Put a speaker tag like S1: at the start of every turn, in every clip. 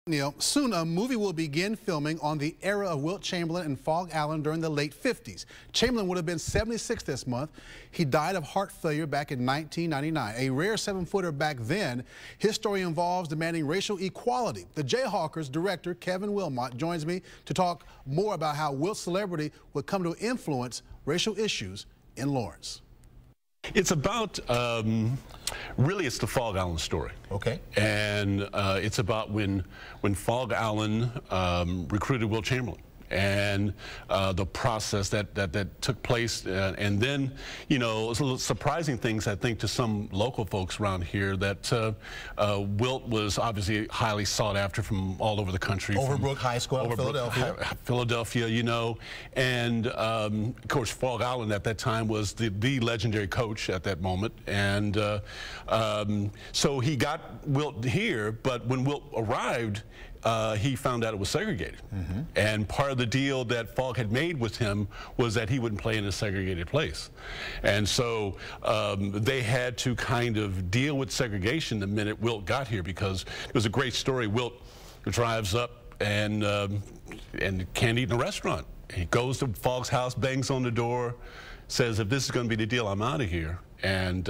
S1: Neil, soon a movie will begin filming on the era of Wilt Chamberlain and Fog Allen during the late 50s. Chamberlain would have been 76 this month. He died of heart failure back in 1999. A rare 7-footer back then, his story involves demanding racial equality. The JAYHAWKERS director, Kevin Wilmot, joins me to talk more about how Wilt's celebrity would come to influence racial issues in Lawrence.
S2: It's about, really it's the Fog Allen story.
S1: Okay.
S2: And it's about when Fog Allen recruited Wilt Chamberlain and the process that took place. And then, you know, it's a little surprising things, I think, to some local folks around here that Wilt was obviously highly sought after from all over the country.
S1: Overbrook High School in
S2: Philadelphia, you know. And, of course, Fog Allen at that time was the legendary coach at that moment. And so he got Wilt here, but when Wilt arrived, he found out it was segregated. And part of the deal that Fog had made with him was that he wouldn't play in a segregated place. And so they had to kind of deal with segregation the minute Wilt got here, because it was a great story. Wilt drives up and can't eat in a restaurant. He goes to Fog's house, bangs on the door, says, if this is going to be the deal, I'm out of here. And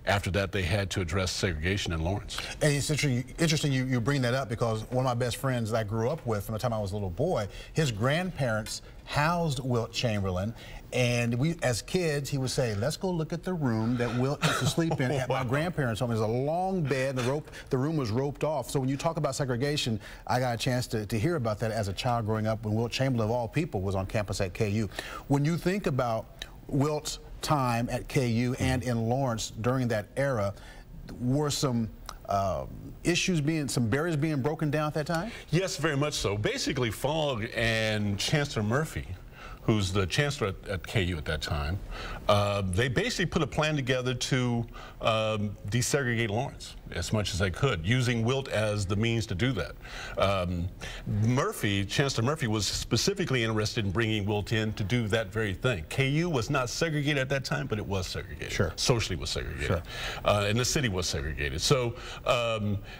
S2: after that, they had to address segregation in Lawrence.
S1: And it's interesting you bring that up, because one of my best friends that I grew up with from the time I was a little boy, his grandparents housed Wilt Chamberlain, and we, as kids, he would say, let's go look at the room that Wilt used to sleep in at my grandparents' home. There's a long bed, the room was roped off. So when you talk about segregation, I got a chance to hear about that as a child growing up when Wilt Chamberlain, of all people, was on campus at KU. When you think about Wilt's time at KU and in Lawrence during that era, were some some barriers being broken down at that time?
S2: Yes, very much so. Basically, Fog and Chancellor Murphy, who's the chancellor at KU at that time, they basically put a plan together to desegregate Lawrence as much as they could, using Wilt as the means to do that. Chancellor Murphy was specifically interested in bringing Wilt in to do that very thing. KU was not segregated at that time, but it was segregated.
S1: Sure.
S2: Socially was segregated.
S1: Sure.
S2: And the city was segregated. So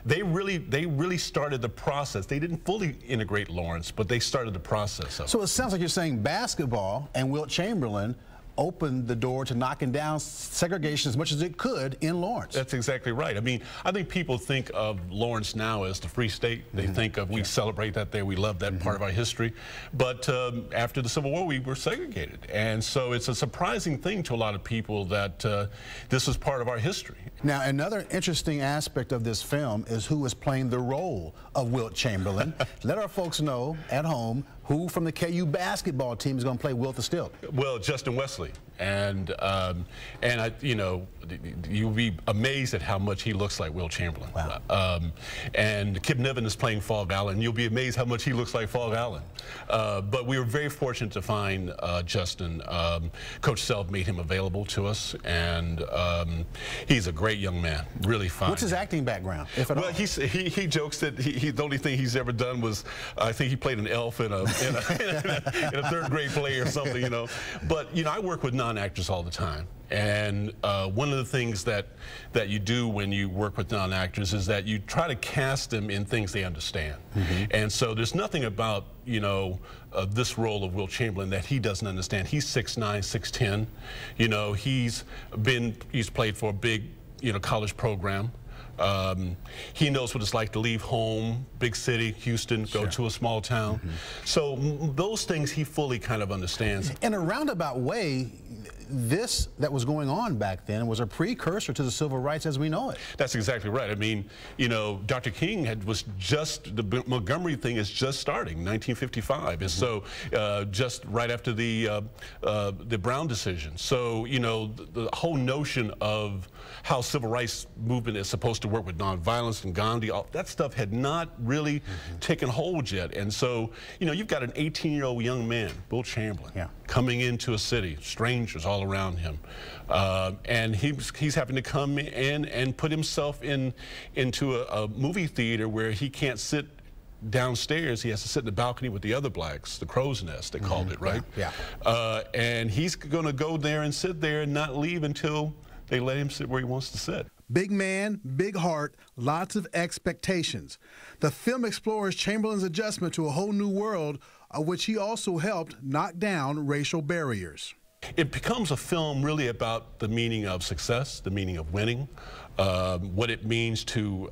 S2: they really started the process. They didn't fully integrate Lawrence, but they started the process of it.
S1: So it sounds like you're saying basketball and Wilt Chamberlain opened the door to knocking down segregation as much as it could in Lawrence.
S2: That's exactly right. I mean, I think people think of Lawrence now as the Free State. They think of, we celebrate that there, we love that part of our history. But after the Civil War, we were segregated. And so it's a surprising thing to a lot of people that this was part of our history.
S1: Now, another interesting aspect of this film is who is playing the role of Wilt Chamberlain. Let our folks know at home who from the KU basketball team is going to play Wilt the Stilt.
S2: Well, Justin Wesley. And you know, you'll be amazed at how much he looks like Wilt Chamberlain.
S1: Wow.
S2: And Kip Niven is playing Fog Allen. You'll be amazed how much he looks like Fog Allen. But we were very fortunate to find Justin. Coach Self made him available to us, and he's a great young man, really fine.
S1: What's his acting background, if at all?
S2: Well, he jokes that the only thing he's ever done was, I think he played an elf in a third grade play or something, you know. But, you know, I work with non-actors all the time. And one of the things that you do when you work with non-actors is that you try to cast them in things they understand. And so there's nothing about, you know, this role of Wilt Chamberlain that he doesn't understand. He's 6'9", 6'10". You know, he's played for a big, you know, college program. He knows what it's like to leave home, big city, Houston, go to a small town. So those things he fully kind of understands.
S1: In a roundabout way, this that was going on back then was a precursor to the civil rights as we know it.
S2: That's exactly right. I mean, you know, Dr. King the Montgomery thing is just starting, 1955. And so just right after the Brown decision. So, you know, the whole notion of how civil rights movement is supposed to work with nonviolence and Gandhi, all that stuff had not really taken hold yet. And so, you know, you've got an 18-year-old young man, Wilt Chamberlain, coming into a city, strangers all around him, and he's having to come in and put himself into a movie theater where he can't sit downstairs. He has to sit in the balcony with the other blacks, the crow's nest, they called it, right? And he's going to go there and sit there and not leave until they let him sit where he wants to sit.
S1: Big man, big heart, lots of expectations. The film explores Chamberlain's adjustment to a whole new world, of which he also helped knock down racial barriers.
S2: It becomes a film really about the meaning of success, the meaning of winning, what it means to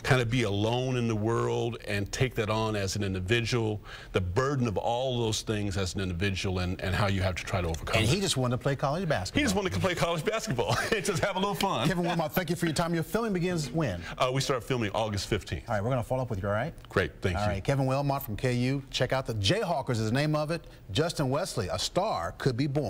S2: kind of be alone in the world and take that on as an individual, the burden of all those things as an individual, and how you have to try to overcome
S1: And
S2: it.
S1: he just wanted to play college basketball.
S2: He just wanted to play college basketball and just have a little fun.
S1: Kevin Wilmot, thank you for your time. Your filming begins when?
S2: We start filming August 15th.
S1: All right, we're going to follow up with you, all right?
S2: Great, thank you.
S1: All right, Kevin Wilmot from KU. Check out the JAYHAWKERS is the name of it. Justin Wesley, a star, could be born.